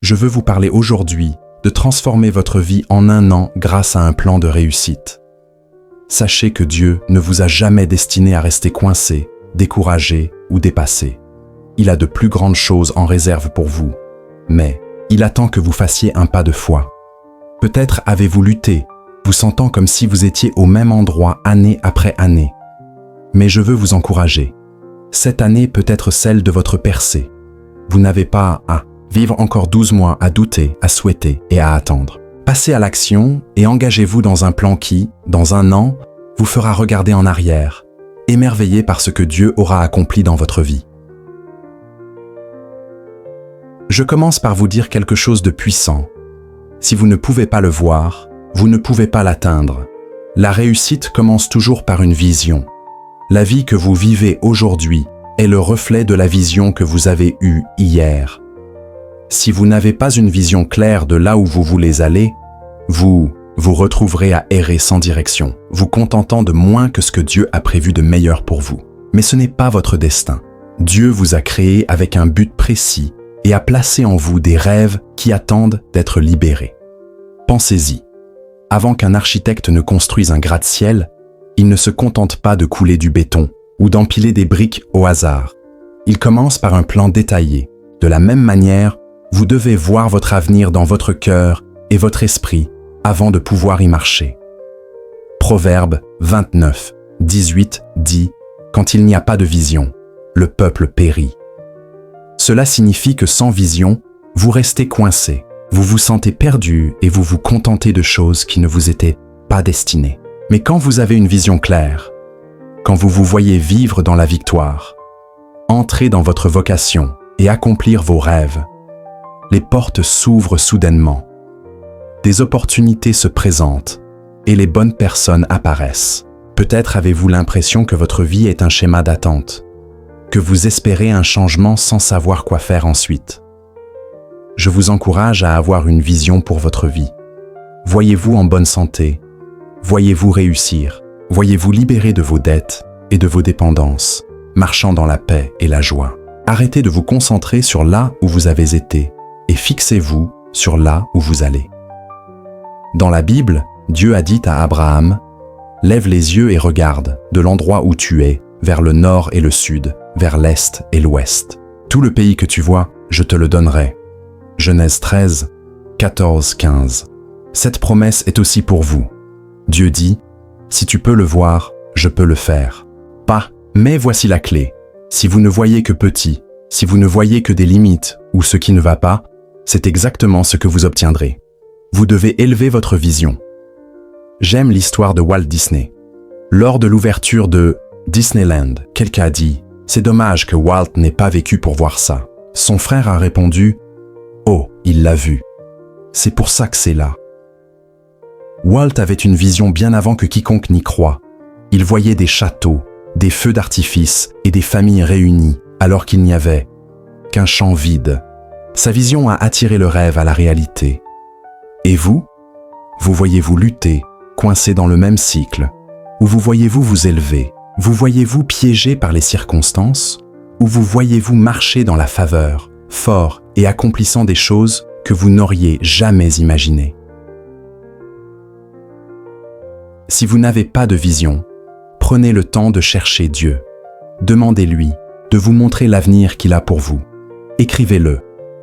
Je veux vous parler aujourd'hui de transformer votre vie en un an grâce à un plan de réussite. Sachez que Dieu ne vous a jamais destiné à rester coincé, découragé ou dépassé. Il a de plus grandes choses en réserve pour vous, mais il attend que vous fassiez un pas de foi. Peut-être avez-vous lutté, vous sentant comme si vous étiez au même endroit année après année. Mais je veux vous encourager. Cette année peut être celle de votre percée. Vous n'avez pas à vivre encore 12 mois à douter, à souhaiter et à attendre. Passez à l'action et engagez-vous dans un plan qui, dans un an, vous fera regarder en arrière, émerveillé par ce que Dieu aura accompli dans votre vie. Je commence par vous dire quelque chose de puissant. Si vous ne pouvez pas le voir, vous ne pouvez pas l'atteindre. La réussite commence toujours par une vision. La vie que vous vivez aujourd'hui est le reflet de la vision que vous avez eue hier. Si vous n'avez pas une vision claire de là où vous voulez aller, vous retrouverez à errer sans direction, vous contentant de moins que ce que Dieu a prévu de meilleur pour vous. Mais ce n'est pas votre destin. Dieu vous a créé avec un but précis et a placé en vous des rêves qui attendent d'être libérés. Pensez-y. Avant qu'un architecte ne construise un gratte-ciel, il ne se contente pas de couler du béton ou d'empiler des briques au hasard. Il commence par un plan détaillé. De la même manière, vous devez voir votre avenir dans votre cœur et votre esprit avant de pouvoir y marcher. Proverbe 29, 18 dit « Quand il n'y a pas de vision, le peuple périt ». Cela signifie que sans vision, vous restez coincé, vous vous sentez perdu et vous vous contentez de choses qui ne vous étaient pas destinées. Mais quand vous avez une vision claire, quand vous vous voyez vivre dans la victoire, entrer dans votre vocation et accomplir vos rêves, les portes s'ouvrent soudainement. Des opportunités se présentent et les bonnes personnes apparaissent. Peut-être avez-vous l'impression que votre vie est un schéma d'attente, que vous espérez un changement sans savoir quoi faire ensuite. Je vous encourage à avoir une vision pour votre vie. Voyez-vous en bonne santé, voyez-vous réussir, voyez-vous libéré de vos dettes et de vos dépendances, marchant dans la paix et la joie. Arrêtez de vous concentrer sur là où vous avez été et fixez-vous sur là où vous allez. Dans la Bible, Dieu a dit à Abraham « Lève les yeux et regarde, de l'endroit où tu es, vers le nord et le sud, vers l'est et l'ouest. Tout le pays que tu vois, je te le donnerai. » Genèse 13, 14, 15. Cette promesse est aussi pour vous. Dieu dit « Si tu peux le voir, je peux le faire. » Pas « Mais voici la clé. Si vous ne voyez que petit, si vous ne voyez que des limites ou ce qui ne va pas, c'est exactement ce que vous obtiendrez. Vous devez élever votre vision. J'aime l'histoire de Walt Disney. Lors de l'ouverture de Disneyland, quelqu'un a dit « C'est dommage que Walt n'ait pas vécu pour voir ça. » Son frère a répondu « Oh, il l'a vu. C'est pour ça que c'est là. » Walt avait une vision bien avant que quiconque n'y croit. Il voyait des châteaux, des feux d'artifice et des familles réunies, alors qu'il n'y avait qu'un champ vide. Sa vision a attiré le rêve à la réalité. Et vous voyez-vous lutter, coincé dans le même cycle? Ou vous voyez-vous vous élever? Vous voyez-vous piégé par les circonstances? Ou vous voyez-vous marcher dans la faveur, fort et accomplissant des choses que vous n'auriez jamais imaginées? Si vous n'avez pas de vision, prenez le temps de chercher Dieu. Demandez-lui de vous montrer l'avenir qu'il a pour vous. Écrivez-le,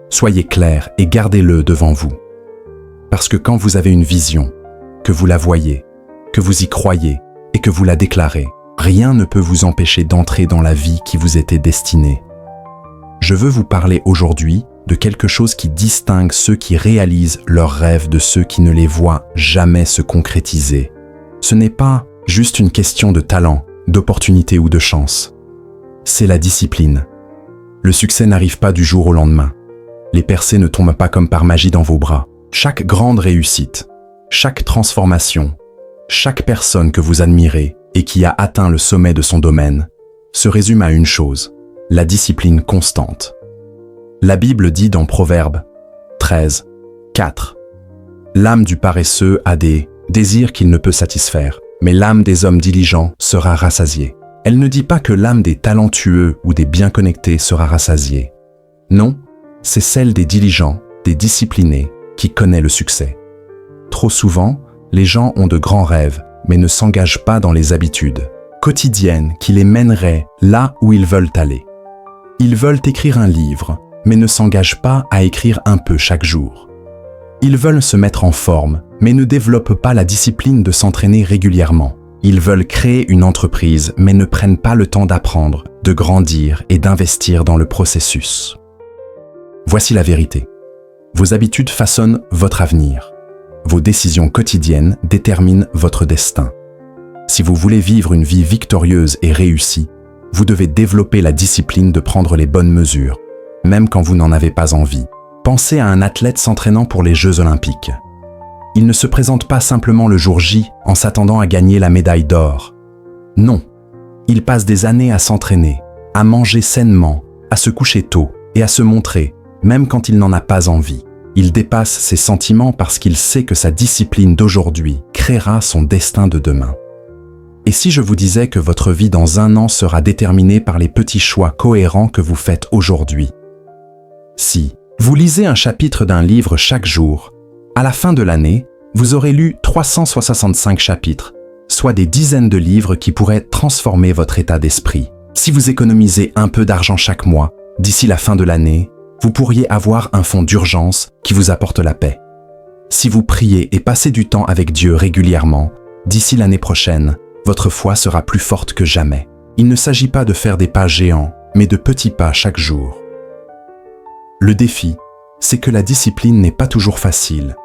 soyez clair et gardez-le devant vous. Parce que quand vous avez une vision, que vous la voyez, que vous y croyez et que vous la déclarez, rien ne peut vous empêcher d'entrer dans la vie qui vous était destinée. Je veux vous parler aujourd'hui de quelque chose qui distingue ceux qui réalisent leurs rêves de ceux qui ne les voient jamais se concrétiser. Ce n'est pas juste une question de talent, d'opportunité ou de chance. C'est la discipline. Le succès n'arrive pas du jour au lendemain. Les percées ne tombent pas comme par magie dans vos bras. Chaque grande réussite, chaque transformation, chaque personne que vous admirez et qui a atteint le sommet de son domaine se résume à une chose, la discipline constante. La Bible dit dans Proverbe 13, 4 « L'âme du paresseux a des désirs qu'il ne peut satisfaire, mais l'âme des hommes diligents sera rassasiée. » Elle ne dit pas que l'âme des talentueux ou des bien connectés sera rassasiée. Non, c'est celle des diligents, des disciplinés qui connaît le succès. Trop souvent, les gens ont de grands rêves, mais ne s'engagent pas dans les habitudes quotidiennes qui les mèneraient là où ils veulent aller. Ils veulent écrire un livre, mais ne s'engagent pas à écrire un peu chaque jour. Ils veulent se mettre en forme, mais ne développent pas la discipline de s'entraîner régulièrement. Ils veulent créer une entreprise, mais ne prennent pas le temps d'apprendre, de grandir et d'investir dans le processus. Voici la vérité. Vos habitudes façonnent votre avenir. Vos décisions quotidiennes déterminent votre destin. Si vous voulez vivre une vie victorieuse et réussie, vous devez développer la discipline de prendre les bonnes mesures, même quand vous n'en avez pas envie. Pensez à un athlète s'entraînant pour les Jeux Olympiques. Il ne se présente pas simplement le jour J en s'attendant à gagner la médaille d'or. Non, il passe des années à s'entraîner, à manger sainement, à se coucher tôt et à se montrer, même quand il n'en a pas envie. Il dépasse ses sentiments parce qu'il sait que sa discipline d'aujourd'hui créera son destin de demain. Et si je vous disais que votre vie dans 1 an sera déterminée par les petits choix cohérents que vous faites aujourd'hui? Si vous lisez un chapitre d'un livre chaque jour, à la fin de l'année, vous aurez lu 365 chapitres, soit des dizaines de livres qui pourraient transformer votre état d'esprit. Si vous économisez un peu d'argent chaque mois, d'ici la fin de l'année, vous pourriez avoir un fonds d'urgence qui vous apporte la paix. Si vous priez et passez du temps avec Dieu régulièrement, d'ici l'année prochaine, votre foi sera plus forte que jamais. Il ne s'agit pas de faire des pas géants, mais de petits pas chaque jour. Le défi, c'est que la discipline n'est pas toujours facile.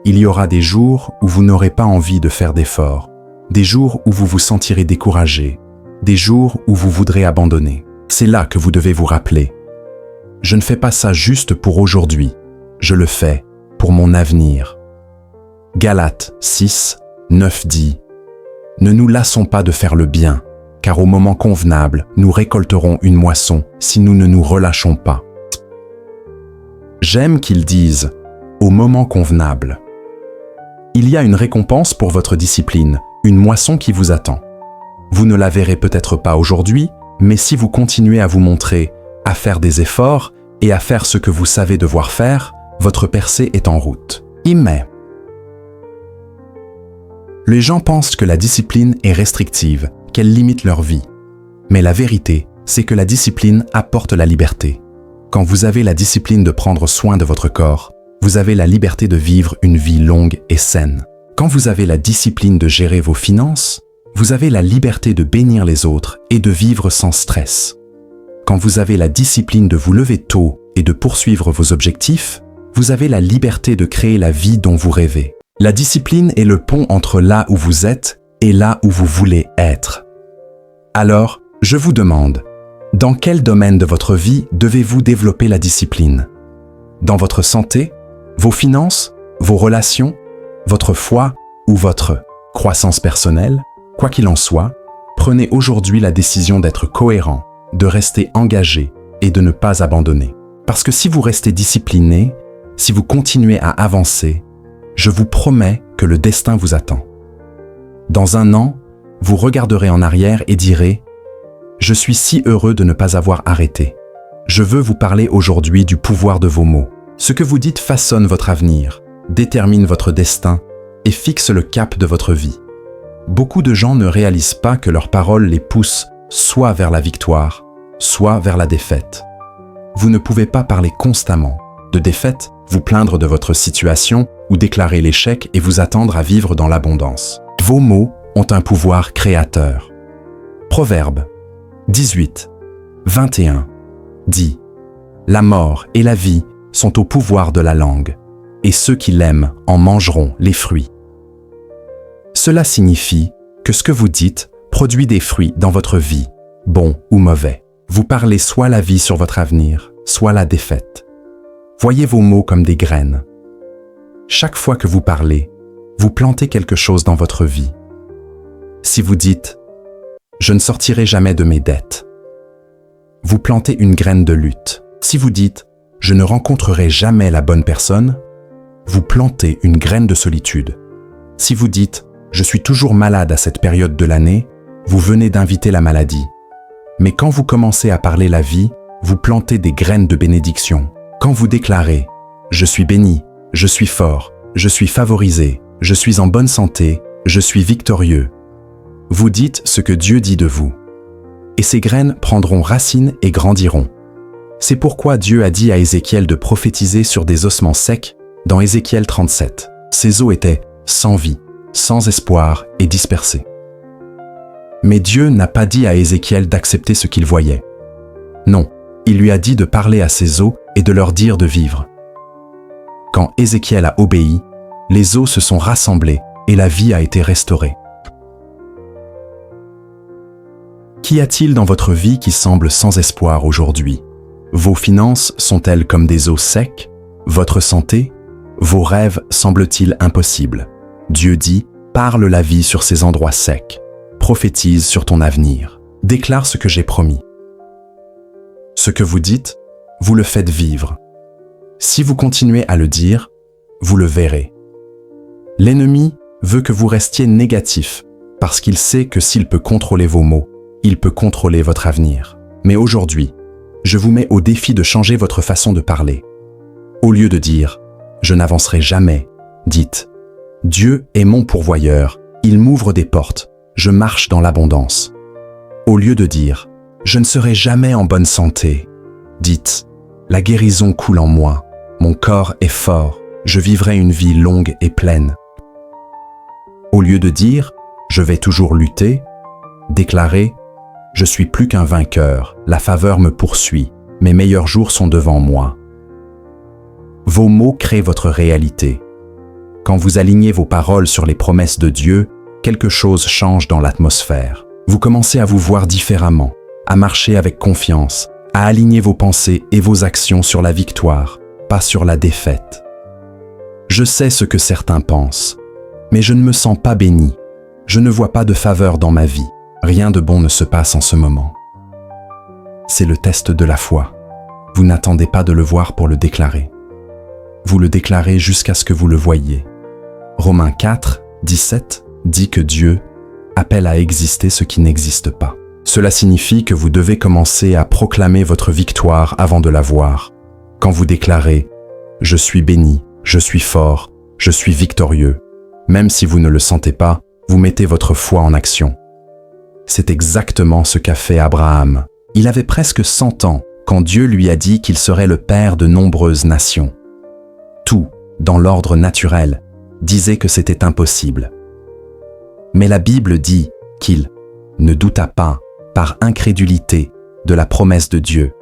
Il y aura des jours où vous n'aurez pas envie de faire d'efforts, des jours où vous vous sentirez découragé, des jours où vous voudrez abandonner. C'est là que vous devez vous rappeler. Je ne fais pas ça juste pour aujourd'hui, je le fais pour mon avenir. Galates 6, 9 dit: Ne nous lassons pas de faire le bien, car au moment convenable, nous récolterons une moisson si nous ne nous relâchons pas. J'aime qu'ils disent « au moment convenable ». Il y a une récompense pour votre discipline, une moisson qui vous attend. Vous ne la verrez peut-être pas aujourd'hui, mais si vous continuez à vous montrer, à faire des efforts et à faire ce que vous savez devoir faire, votre percée est en route. Mais les gens pensent que la discipline est restrictive, qu'elle limite leur vie. Mais la vérité, c'est que la discipline apporte la liberté. Quand vous avez la discipline de prendre soin de votre corps, vous avez la liberté de vivre une vie longue et saine. Quand vous avez la discipline de gérer vos finances, vous avez la liberté de bénir les autres et de vivre sans stress. Quand vous avez la discipline de vous lever tôt et de poursuivre vos objectifs, vous avez la liberté de créer la vie dont vous rêvez. La discipline est le pont entre là où vous êtes et là où vous voulez être. Alors, je vous demande, dans quel domaine de votre vie devez-vous développer la discipline? Dans votre santé, vos finances, vos relations, votre foi ou votre croissance personnelle? Quoi qu'il en soit, prenez aujourd'hui la décision d'être cohérent, de rester engagé et de ne pas abandonner. Parce que si vous restez discipliné, si vous continuez à avancer, je vous promets que le destin vous attend. Dans 1 an, vous regarderez en arrière et direz « Je suis si heureux de ne pas avoir arrêté. Je veux vous parler aujourd'hui du pouvoir de vos mots. Ce que vous dites façonne votre avenir, détermine votre destin et fixe le cap de votre vie. Beaucoup de gens ne réalisent pas que leurs paroles les poussent soit vers la victoire, soit vers la défaite. Vous ne pouvez pas parler constamment de défaite, vous plaindre de votre situation ou déclarer l'échec et vous attendre à vivre dans l'abondance. Vos mots ont un pouvoir créateur. Proverbe 18, 21 dit « La mort et la vie sont au pouvoir de la langue, et ceux qui l'aiment en mangeront les fruits. » Cela signifie que ce que vous dites produit des fruits dans votre vie, bons ou mauvais. Vous parlez soit la vie sur votre avenir, soit la défaite. Voyez vos mots comme des graines. Chaque fois que vous parlez, vous plantez quelque chose dans votre vie. Si vous dites « Je ne sortirai jamais de mes dettes », vous plantez une graine de lutte. Si vous dites « Je ne rencontrerai jamais la bonne personne », vous plantez une graine de solitude. Si vous dites « Je suis toujours malade à cette période de l'année », vous venez d'inviter la maladie. Mais quand vous commencez à parler la vie, vous plantez des graines de bénédiction. Quand vous déclarez je suis béni, je suis fort, je suis favorisé, je suis en bonne santé, je suis victorieux. Vous dites ce que Dieu dit de vous. Et ces graines prendront racine et grandiront. C'est pourquoi Dieu a dit à Ézéchiel de prophétiser sur des ossements secs dans Ézéchiel 37. Ces os étaient sans vie, sans espoir et dispersés. Mais Dieu n'a pas dit à Ézéchiel d'accepter ce qu'il voyait. Non, il lui a dit de parler à ces os et de leur dire de vivre. Quand Ézéchiel a obéi, les os se sont rassemblés et la vie a été restaurée. Qu'y a-t-il dans votre vie qui semble sans espoir aujourd'hui? Vos finances sont-elles comme des os secs? Votre santé? Vos rêves semblent-ils impossibles? Dieu dit, parle la vie sur ces endroits secs. Prophétise sur ton avenir. Déclare ce que j'ai promis. Ce que vous dites, vous le faites vivre. Si vous continuez à le dire, vous le verrez. L'ennemi veut que vous restiez négatif parce qu'il sait que s'il peut contrôler vos mots, il peut contrôler votre avenir. Mais aujourd'hui, je vous mets au défi de changer votre façon de parler. Au lieu de dire « je n'avancerai jamais », dites « Dieu est mon pourvoyeur, il m'ouvre des portes, je marche dans l'abondance ». Au lieu de dire « je ne serai jamais en bonne santé », dites « la guérison coule en moi, mon corps est fort, je vivrai une vie longue et pleine ». Au lieu de dire « je vais toujours lutter », déclarez « je suis plus qu'un vainqueur, la faveur me poursuit, mes meilleurs jours sont devant moi ». Vos mots créent votre réalité. Quand vous alignez vos paroles sur les promesses de Dieu, quelque chose change dans l'atmosphère. Vous commencez à vous voir différemment, à marcher avec confiance, à aligner vos pensées et vos actions sur la victoire, pas sur la défaite. Je sais ce que certains pensent, mais je ne me sens pas béni. Je ne vois pas de faveur dans ma vie. Rien de bon ne se passe en ce moment. C'est le test de la foi. Vous n'attendez pas de le voir pour le déclarer. Vous le déclarez jusqu'à ce que vous le voyiez. Romains 4, 17 dit que Dieu appelle à exister ce qui n'existe pas. Cela signifie que vous devez commencer à proclamer votre victoire avant de la voir. Quand vous déclarez « Je suis béni, je suis fort, je suis victorieux », même si vous ne le sentez pas, vous mettez votre foi en action. C'est exactement ce qu'a fait Abraham. Il avait presque 100 ans quand Dieu lui a dit qu'il serait le père de nombreuses nations. Tout, dans l'ordre naturel, disait que c'était impossible. Mais la Bible dit qu'il ne douta pas, par incrédulité, de la promesse de Dieu,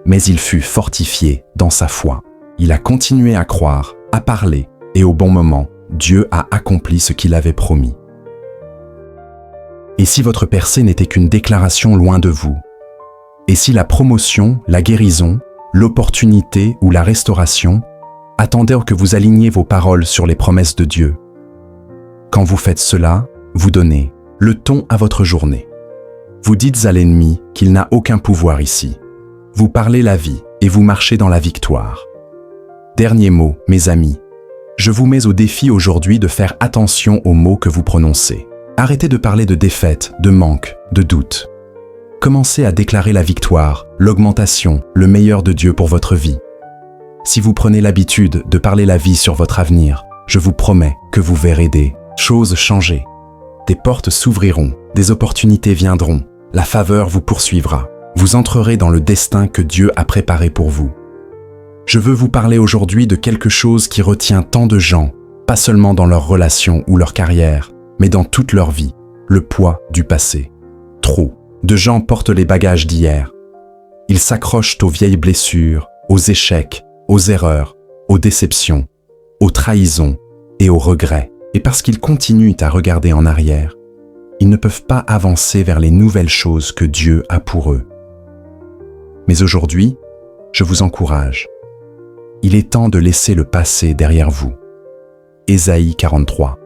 mais il fut fortifié dans sa foi. Il a continué à croire, à parler, et au bon moment, Dieu a accompli ce qu'il avait promis. Et si votre percée n'était qu'une déclaration loin de vous? Et si la promotion, la guérison, l'opportunité ou la restauration attendaient que vous aligniez vos paroles sur les promesses de Dieu? Quand vous faites cela, vous donnez le ton à votre journée. Vous dites à l'ennemi qu'il n'a aucun pouvoir ici. Vous parlez la vie et vous marchez dans la victoire. Dernier mot, mes amis. Je vous mets au défi aujourd'hui de faire attention aux mots que vous prononcez. Arrêtez de parler de défaite, de manque, de doute. Commencez à déclarer la victoire, l'augmentation, le meilleur de Dieu pour votre vie. Si vous prenez l'habitude de parler la vie sur votre avenir, je vous promets que vous verrez des choses changer. Des portes s'ouvriront, des opportunités viendront, la faveur vous poursuivra. Vous entrerez dans le destin que Dieu a préparé pour vous. Je veux vous parler aujourd'hui de quelque chose qui retient tant de gens, pas seulement dans leurs relations ou leur carrière, mais dans toute leur vie, le poids du passé. Trop de gens portent les bagages d'hier. Ils s'accrochent aux vieilles blessures, aux échecs, aux erreurs, aux déceptions, aux trahisons et aux regrets. Et parce qu'ils continuent à regarder en arrière, ils ne peuvent pas avancer vers les nouvelles choses que Dieu a pour eux. Mais aujourd'hui, je vous encourage. Il est temps de laisser le passé derrière vous. Ésaïe 43,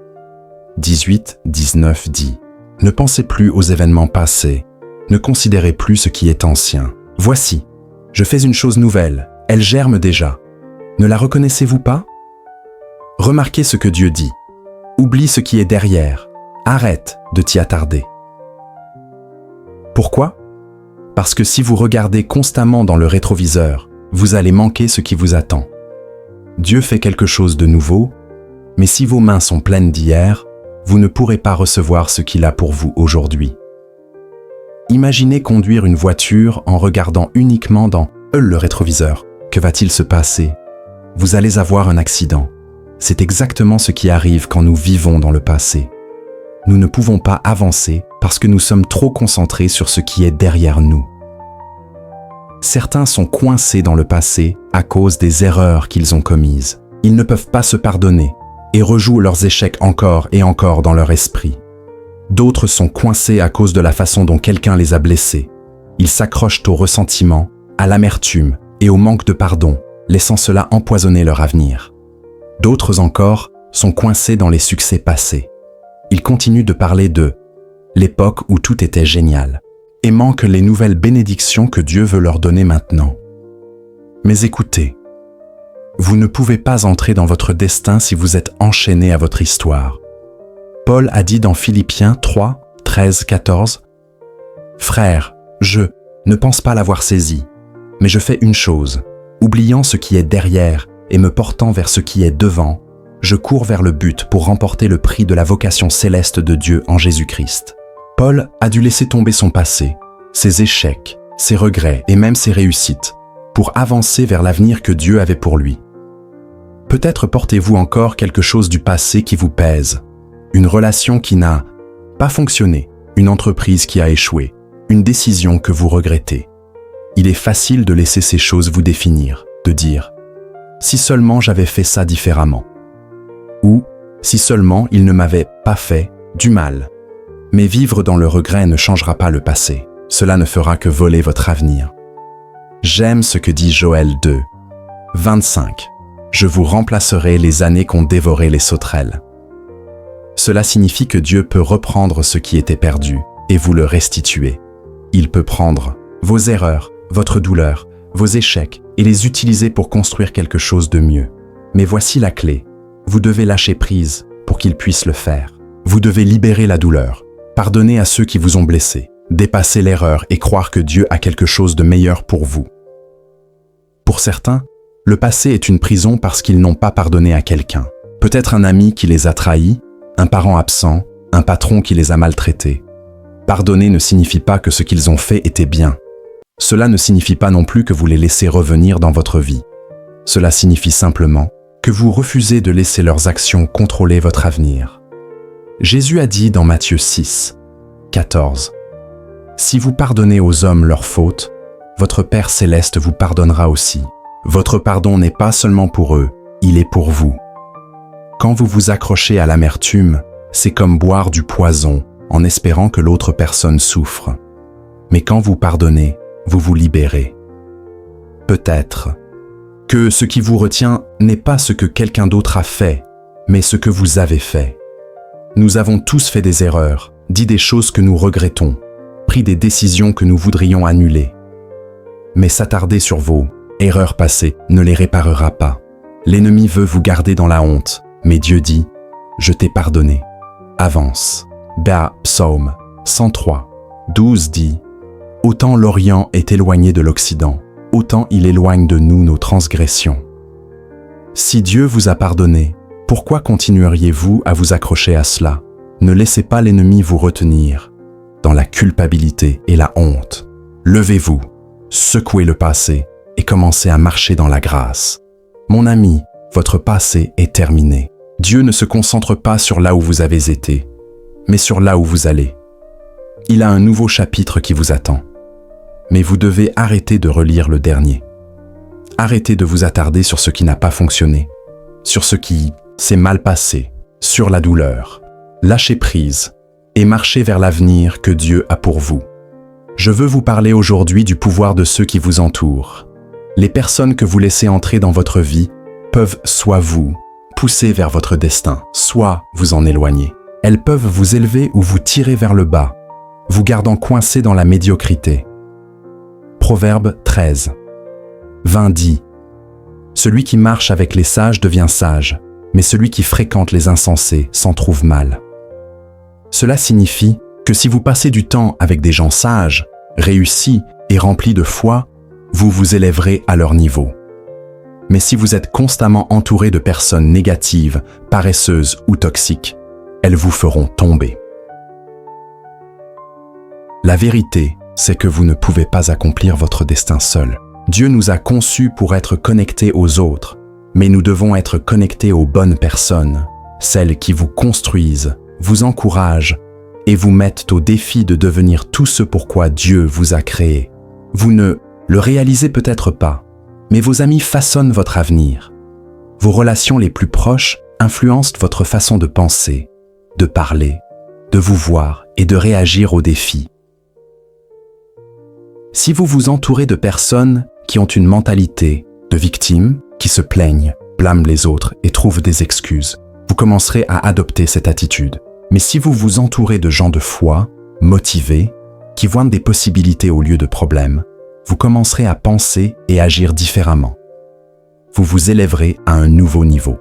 18-19 dit « Ne pensez plus aux événements passés, ne considérez plus ce qui est ancien. Voici, je fais une chose nouvelle, elle germe déjà. Ne la reconnaissez-vous pas? Remarquez ce que Dieu dit. Oublie ce qui est derrière. Arrête de t'y attarder. » Pourquoi? Parce que si vous regardez constamment dans le rétroviseur, vous allez manquer ce qui vous attend. Dieu fait quelque chose de nouveau, mais si vos mains sont pleines d'hier, vous ne pourrez pas recevoir ce qu'il a pour vous aujourd'hui. Imaginez conduire une voiture en regardant uniquement dans le rétroviseur. Que va-t-il se passer? Vous allez avoir un accident. C'est exactement ce qui arrive quand nous vivons dans le passé. Nous ne pouvons pas avancer parce que nous sommes trop concentrés sur ce qui est derrière nous. Certains sont coincés dans le passé à cause des erreurs qu'ils ont commises. Ils ne peuvent pas se pardonner et rejouent leurs échecs encore et encore dans leur esprit. D'autres sont coincés à cause de la façon dont quelqu'un les a blessés. Ils s'accrochent au ressentiment, à l'amertume et au manque de pardon, laissant cela empoisonner leur avenir. D'autres encore sont coincés dans les succès passés. Ils continuent de parler de l'époque où tout était génial et manquent les nouvelles bénédictions que Dieu veut leur donner maintenant. Mais écoutez, vous ne pouvez pas entrer dans votre destin si vous êtes enchaîné à votre histoire. Paul a dit dans Philippiens 3, 13, 14 « Frères, je ne pense pas l'avoir saisi, mais je fais une chose, oubliant ce qui est derrière et me portant vers ce qui est devant, je cours vers le but pour remporter le prix de la vocation céleste de Dieu en Jésus-Christ. » Paul a dû laisser tomber son passé, ses échecs, ses regrets et même ses réussites, pour avancer vers l'avenir que Dieu avait pour lui. Peut-être portez-vous encore quelque chose du passé qui vous pèse, une relation qui n'a pas fonctionné, une entreprise qui a échoué, une décision que vous regrettez. Il est facile de laisser ces choses vous définir, de dire « si seulement j'avais fait ça différemment » ou « si seulement il ne m'avait pas fait du mal ». Mais vivre dans le regret ne changera pas le passé, cela ne fera que voler votre avenir. J'aime ce que dit Joël 2, 25. Je vous remplacerai les années qu'ont dévoré les sauterelles. Cela signifie que Dieu peut reprendre ce qui était perdu et vous le restituer. Il peut prendre vos erreurs, votre douleur, vos échecs et les utiliser pour construire quelque chose de mieux. Mais voici la clé. Vous devez lâcher prise pour qu'il puisse le faire. Vous devez libérer la douleur, pardonner à ceux qui vous ont blessé, dépasser l'erreur et croire que Dieu a quelque chose de meilleur pour vous. Pour certains, le passé est une prison parce qu'ils n'ont pas pardonné à quelqu'un. Peut-être un ami qui les a trahis, un parent absent, un patron qui les a maltraités. Pardonner ne signifie pas que ce qu'ils ont fait était bien. Cela ne signifie pas non plus que vous les laissez revenir dans votre vie. Cela signifie simplement que vous refusez de laisser leurs actions contrôler votre avenir. Jésus a dit dans Matthieu 6, 14 « Si vous pardonnez aux hommes leurs fautes, votre Père céleste vous pardonnera aussi. Votre pardon n'est pas seulement pour eux, il est pour vous. Quand vous vous accrochez à l'amertume, c'est comme boire du poison en espérant que l'autre personne souffre. Mais quand vous pardonnez, vous vous libérez. Peut-être que ce qui vous retient n'est pas ce que quelqu'un d'autre a fait, mais ce que vous avez fait. Nous avons tous fait des erreurs, dit des choses que nous regrettons, pris des décisions que nous voudrions annuler. Mais s'attarder sur vos erreurs passées ne les réparera pas. L'ennemi veut vous garder dans la honte, mais Dieu dit « Je t'ai pardonné. Avance. » Psaume 103, 12 dit « Autant l'Orient est éloigné de l'Occident, autant il éloigne de nous nos transgressions. » Si Dieu vous a pardonné, pourquoi continueriez-vous à vous accrocher à cela? Ne laissez pas l'ennemi vous retenir dans la culpabilité et la honte. Levez-vous, secouez le passé et commencez à marcher dans la grâce. Mon ami, votre passé est terminé. Dieu ne se concentre pas sur là où vous avez été, mais sur là où vous allez. Il a un nouveau chapitre qui vous attend. Mais vous devez arrêter de relire le dernier. Arrêtez de vous attarder sur ce qui n'a pas fonctionné, sur ce qui s'est mal passé, sur la douleur. Lâchez prise et marchez vers l'avenir que Dieu a pour vous. Je veux vous parler aujourd'hui du pouvoir de ceux qui vous entourent. Les personnes que vous laissez entrer dans votre vie peuvent soit vous pousser vers votre destin, soit vous en éloigner. Elles peuvent vous élever ou vous tirer vers le bas, vous gardant coincé dans la médiocrité. Proverbe 13, 20 dit « Celui qui marche avec les sages devient sage, mais celui qui fréquente les insensés s'en trouve mal. » Cela signifie que si vous passez du temps avec des gens sages, réussis et remplis de foi, vous vous élèverez à leur niveau. Mais si vous êtes constamment entouré de personnes négatives, paresseuses ou toxiques, elles vous feront tomber. La vérité, c'est que vous ne pouvez pas accomplir votre destin seul. Dieu nous a conçus pour être connectés aux autres, mais nous devons être connectés aux bonnes personnes, celles qui vous construisent, vous encouragent et vous mettent au défi de devenir tout ce pourquoi Dieu vous a créé. Vous ne le réalisez peut-être pas, mais vos amis façonnent votre avenir. Vos relations les plus proches influencent votre façon de penser, de parler, de vous voir et de réagir aux défis. Si vous vous entourez de personnes qui ont une mentalité de victime, qui se plaignent, blâment les autres et trouvent des excuses, vous commencerez à adopter cette attitude. Mais si vous vous entourez de gens de foi, motivés, qui voient des possibilités au lieu de problèmes, vous commencerez à penser et agir différemment. Vous vous élèverez à un nouveau niveau.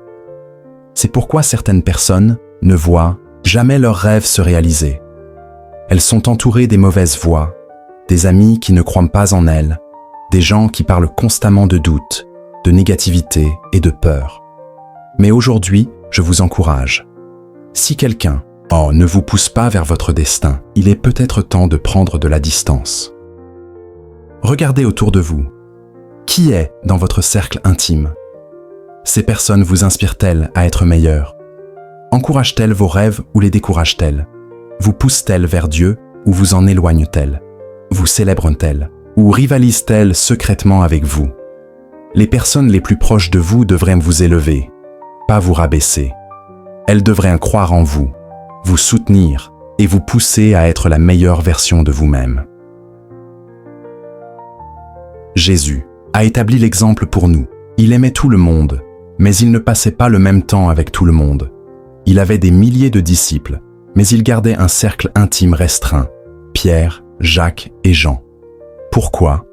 C'est pourquoi certaines personnes ne voient jamais leurs rêves se réaliser. Elles sont entourées des mauvaises voix, des amis qui ne croient pas en elles, des gens qui parlent constamment de doutes, de négativité et de peur. Mais aujourd'hui, je vous encourage. Si quelqu'un, ne vous pousse pas vers votre destin, il est peut-être temps de prendre de la distance. Regardez autour de vous. Qui est dans votre cercle intime? Ces personnes vous inspirent-elles à être meilleurs? Encouragent-elles vos rêves ou les découragent-elles? Vous poussent-elles vers Dieu ou vous en éloignent-elles? Vous célèbrent-elles ou rivalisent-elles secrètement avec vous? Les personnes les plus proches de vous devraient vous élever, pas vous rabaisser. Elles devraient croire en vous, vous soutenir et vous pousser à être la meilleure version de vous-même. Jésus a établi l'exemple pour nous. Il aimait tout le monde, mais il ne passait pas le même temps avec tout le monde. Il avait des milliers de disciples, mais il gardait un cercle intime restreint, Pierre, Jacques et Jean. Pourquoi?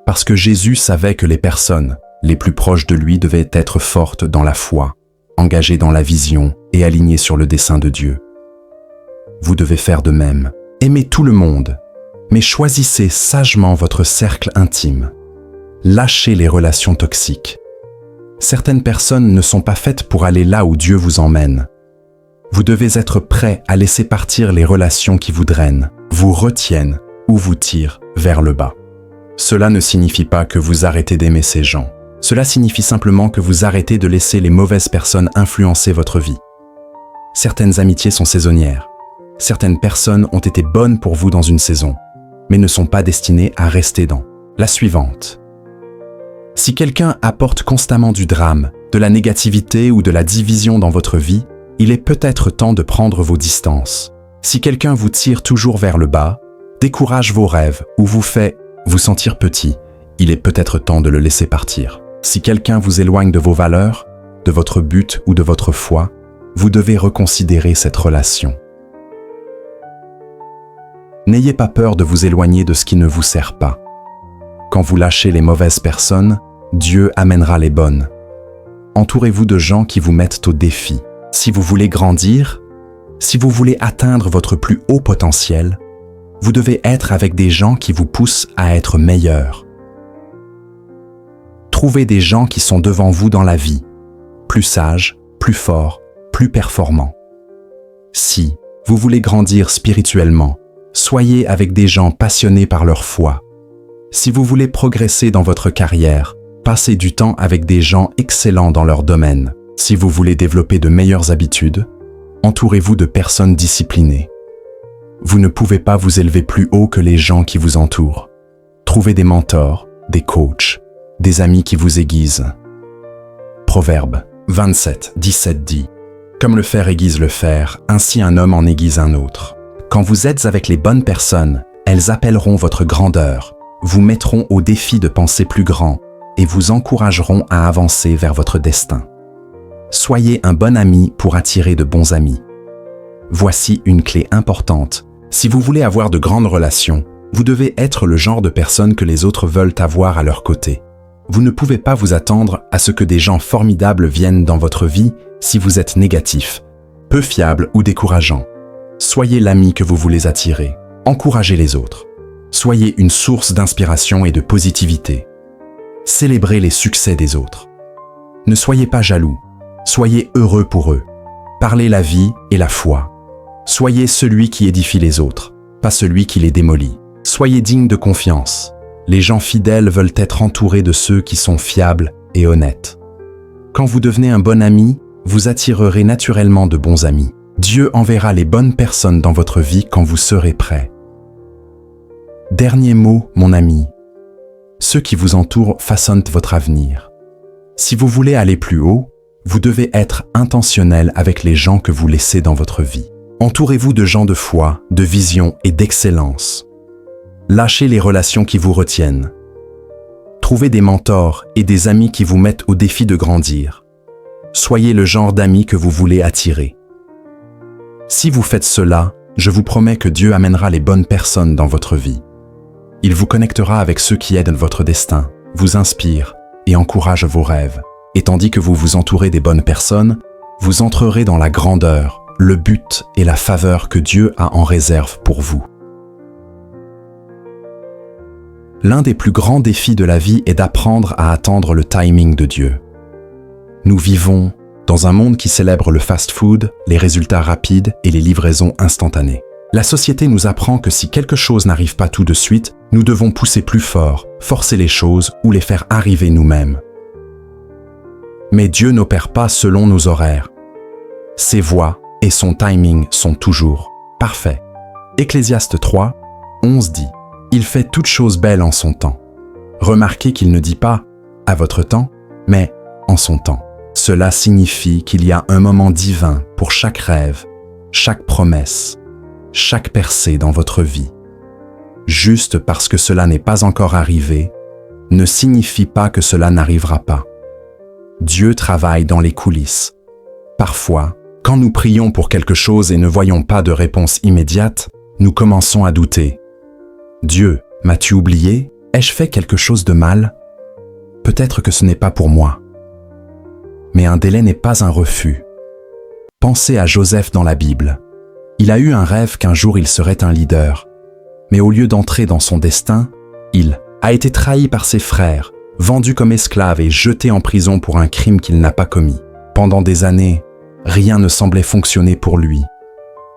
Parce que Jésus savait que les personnes les plus proches de lui devaient être fortes dans la foi, engagées dans la vision et alignées sur le dessein de Dieu. Vous devez faire de même. Aimez tout le monde, mais choisissez sagement votre cercle intime. Lâchez les relations toxiques. Certaines personnes ne sont pas faites pour aller là où Dieu vous emmène. Vous devez être prêt à laisser partir les relations qui vous drainent, vous retiennent ou vous tirent vers le bas. Cela ne signifie pas que vous arrêtez d'aimer ces gens. Cela signifie simplement que vous arrêtez de laisser les mauvaises personnes influencer votre vie. Certaines amitiés sont saisonnières. Certaines personnes ont été bonnes pour vous dans une saison, mais ne sont pas destinées à rester dans la suivante. Si quelqu'un apporte constamment du drame, de la négativité ou de la division dans votre vie, il est peut-être temps de prendre vos distances. Si quelqu'un vous tire toujours vers le bas, décourage vos rêves ou vous fait vous sentir petit, il est peut-être temps de le laisser partir. Si quelqu'un vous éloigne de vos valeurs, de votre but ou de votre foi, vous devez reconsidérer cette relation. N'ayez pas peur de vous éloigner de ce qui ne vous sert pas. Quand vous lâchez les mauvaises personnes, Dieu amènera les bonnes. Entourez-vous de gens qui vous mettent au défi. Si vous voulez grandir, si vous voulez atteindre votre plus haut potentiel, vous devez être avec des gens qui vous poussent à être meilleurs. Trouvez des gens qui sont devant vous dans la vie, plus sages, plus forts, plus performants. Si vous voulez grandir spirituellement, soyez avec des gens passionnés par leur foi. Si vous voulez progresser dans votre carrière, passez du temps avec des gens excellents dans leur domaine. Si vous voulez développer de meilleures habitudes, entourez-vous de personnes disciplinées. Vous ne pouvez pas vous élever plus haut que les gens qui vous entourent. Trouvez des mentors, des coachs, des amis qui vous aiguisent. Proverbe 27, 17 dit « Comme le fer aiguise le fer, ainsi un homme en aiguise un autre. » Quand vous êtes avec les bonnes personnes, elles appelleront votre grandeur, vous mettront au défi de penser plus grand et vous encourageront à avancer vers votre destin. Soyez un bon ami pour attirer de bons amis. Voici une clé importante. Si vous voulez avoir de grandes relations, vous devez être le genre de personne que les autres veulent avoir à leur côté. Vous ne pouvez pas vous attendre à ce que des gens formidables viennent dans votre vie si vous êtes négatif, peu fiable ou décourageant. Soyez l'ami que vous voulez attirer. Encouragez les autres. Soyez une source d'inspiration et de positivité. Célébrez les succès des autres. Ne soyez pas jaloux. Soyez heureux pour eux. Parlez la vie et la foi. Soyez celui qui édifie les autres, pas celui qui les démolit. Soyez digne de confiance. Les gens fidèles veulent être entourés de ceux qui sont fiables et honnêtes. Quand vous devenez un bon ami, vous attirerez naturellement de bons amis. Dieu enverra les bonnes personnes dans votre vie quand vous serez prêt. Dernier mot, mon ami. Ceux qui vous entourent façonnent votre avenir. Si vous voulez aller plus haut, vous devez être intentionnel avec les gens que vous laissez dans votre vie. Entourez-vous de gens de foi, de vision et d'excellence. Lâchez les relations qui vous retiennent. Trouvez des mentors et des amis qui vous mettent au défi de grandir. Soyez le genre d'amis que vous voulez attirer. Si vous faites cela, je vous promets que Dieu amènera les bonnes personnes dans votre vie. Il vous connectera avec ceux qui aident votre destin, vous inspirent et encouragent vos rêves. Et tandis que vous vous entourez des bonnes personnes, vous entrerez dans la grandeur, le but et la faveur que Dieu a en réserve pour vous. L'un des plus grands défis de la vie est d'apprendre à attendre le timing de Dieu. Nous vivons dans un monde qui célèbre le fast-food, les résultats rapides et les livraisons instantanées. La société nous apprend que si quelque chose n'arrive pas tout de suite, nous devons pousser plus fort, forcer les choses ou les faire arriver nous-mêmes. Mais Dieu n'opère pas selon nos horaires. Ses voies et son timing sont toujours parfaits. Ecclésiaste 3, 11 dit « Il fait toutes choses belles en son temps ». Remarquez qu'il ne dit pas « à votre temps », mais « en son temps ». Cela signifie qu'il y a un moment divin pour chaque rêve, chaque promesse, chaque percée dans votre vie. Juste parce que cela n'est pas encore arrivé, ne signifie pas que cela n'arrivera pas. Dieu travaille dans les coulisses. Parfois, quand nous prions pour quelque chose et ne voyons pas de réponse immédiate, nous commençons à douter. Dieu, m'as-tu oublié? Ai-je fait quelque chose de mal? Peut-être que ce n'est pas pour moi. Mais un délai n'est pas un refus. Pensez à Joseph dans la Bible. Il a eu un rêve qu'un jour il serait un leader. Mais au lieu d'entrer dans son destin, il a été trahi par ses frères, vendu comme esclave et jeté en prison pour un crime qu'il n'a pas commis. Pendant des années, rien ne semblait fonctionner pour lui.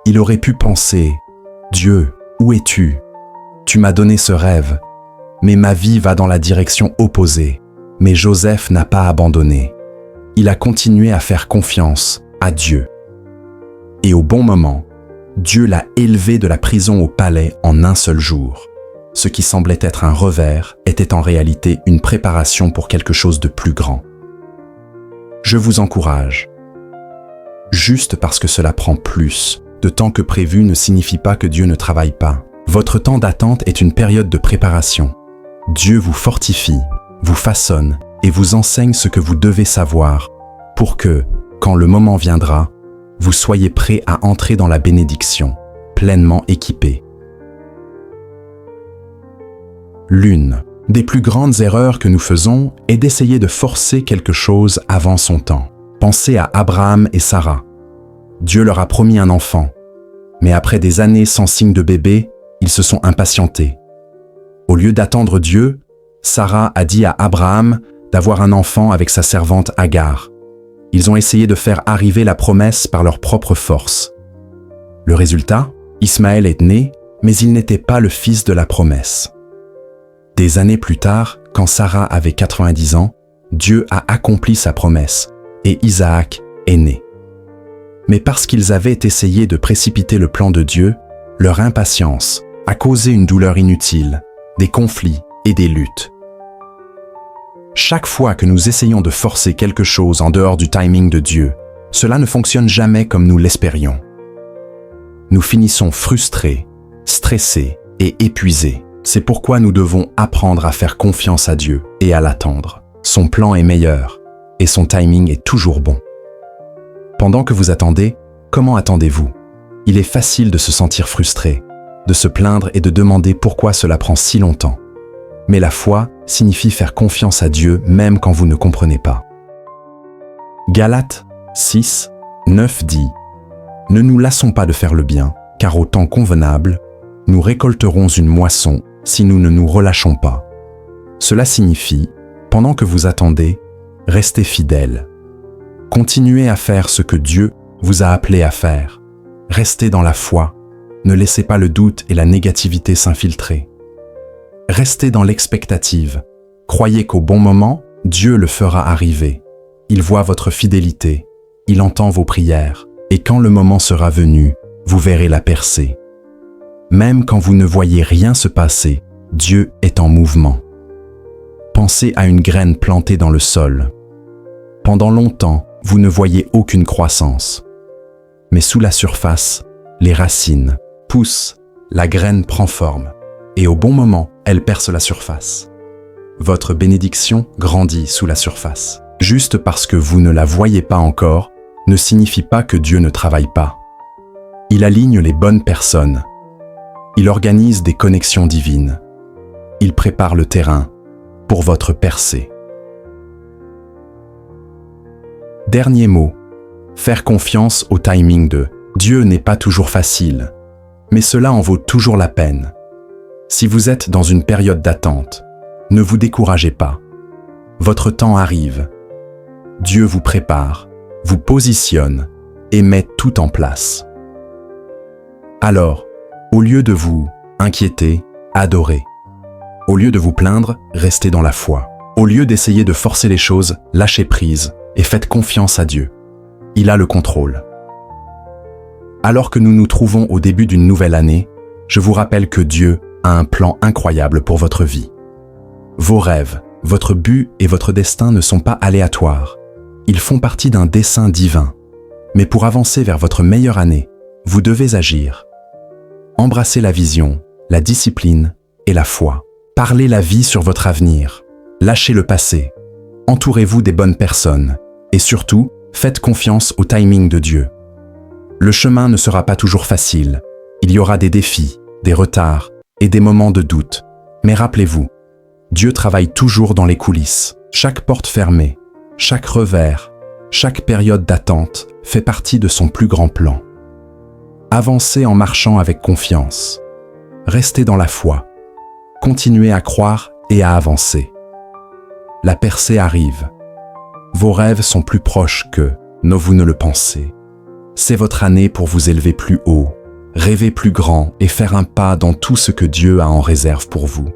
Il aurait pu penser « Dieu, où es-tu? Tu m'as donné ce rêve, mais ma vie va dans la direction opposée. » Mais Joseph n'a pas abandonné. Il a continué à faire confiance à Dieu. Et au bon moment, Dieu l'a élevé de la prison au palais en un seul jour. Ce qui semblait être un revers était en réalité une préparation pour quelque chose de plus grand. Je vous encourage. Juste parce que cela prend plus de temps que prévu ne signifie pas que Dieu ne travaille pas. Votre temps d'attente est une période de préparation. Dieu vous fortifie, vous façonne et vous enseigne ce que vous devez savoir pour que, quand le moment viendra, vous soyez prêt à entrer dans la bénédiction, pleinement équipé. L'une des plus grandes erreurs que nous faisons est d'essayer de forcer quelque chose avant son temps. Pensez à Abraham et Sarah. Dieu leur a promis un enfant, mais après des années sans signe de bébé, ils se sont impatientés. Au lieu d'attendre Dieu, Sarah a dit à Abraham d'avoir un enfant avec sa servante Agar. Ils ont essayé de faire arriver la promesse par leur propre force. Le résultat, Ismaël est né, mais il n'était pas le fils de la promesse. Des années plus tard, quand Sarah avait 90 ans, Dieu a accompli sa promesse et Isaac est né. Mais parce qu'ils avaient essayé de précipiter le plan de Dieu, leur impatience a causé une douleur inutile, des conflits et des luttes. Chaque fois que nous essayons de forcer quelque chose en dehors du timing de Dieu, cela ne fonctionne jamais comme nous l'espérions. Nous finissons frustrés, stressés et épuisés. C'est pourquoi nous devons apprendre à faire confiance à Dieu et à l'attendre. Son plan est meilleur et son timing est toujours bon. Pendant que vous attendez, comment attendez-vous? Il est facile de se sentir frustré, de se plaindre et de demander pourquoi cela prend si longtemps. Mais la foi signifie faire confiance à Dieu même quand vous ne comprenez pas. Galates 6, 9 dit « Ne nous lassons pas de faire le bien, car au temps convenable, nous récolterons une moisson si nous ne nous relâchons pas. » Cela signifie, pendant que vous attendez, Restez fidèle. Continuez à faire ce que Dieu vous a appelé à faire. Restez dans la foi. Ne laissez pas le doute et la négativité s'infiltrer. Restez dans l'expectative. Croyez qu'au bon moment, Dieu le fera arriver. Il voit votre fidélité. Il entend vos prières. Et quand le moment sera venu, vous verrez la percée. Même quand vous ne voyez rien se passer, Dieu est en mouvement. Pensez à une graine plantée dans le sol. Pendant longtemps, vous ne voyez aucune croissance. Mais sous la surface, les racines poussent, la graine prend forme, et au bon moment, elle perce la surface. Votre bénédiction grandit sous la surface. Juste parce que vous ne la voyez pas encore, ne signifie pas que Dieu ne travaille pas. Il aligne les bonnes personnes. Il organise des connexions divines. Il prépare le terrain pour votre percée. Dernier mot, faire confiance au timing de Dieu n'est pas toujours facile, mais cela en vaut toujours la peine. Si vous êtes dans une période d'attente, ne vous découragez pas. Votre temps arrive. Dieu vous prépare, vous positionne et met tout en place. Alors, au lieu de vous inquiéter, adorez. Au lieu de vous plaindre, restez dans la foi. Au lieu d'essayer de forcer les choses, lâchez prise et faites confiance à Dieu. Il a le contrôle. Alors que nous nous trouvons au début d'une nouvelle année, je vous rappelle que Dieu a un plan incroyable pour votre vie. Vos rêves, votre but et votre destin ne sont pas aléatoires. Ils font partie d'un dessein divin. Mais pour avancer vers votre meilleure année, vous devez agir. Embrassez la vision, la discipline et la foi. Parlez la vie sur votre avenir. Lâchez le passé. Entourez-vous des bonnes personnes. Et surtout, faites confiance au timing de Dieu. Le chemin ne sera pas toujours facile. Il y aura des défis, des retards et des moments de doute. Mais rappelez-vous, Dieu travaille toujours dans les coulisses. Chaque porte fermée, chaque revers, chaque période d'attente fait partie de son plus grand plan. Avancez en marchant avec confiance. Restez dans la foi. Continuez à croire et à avancer. La percée arrive. Vos rêves sont plus proches que vous ne le pensez. C'est votre année pour vous élever plus haut, rêver plus grand et faire un pas dans tout ce que Dieu a en réserve pour vous.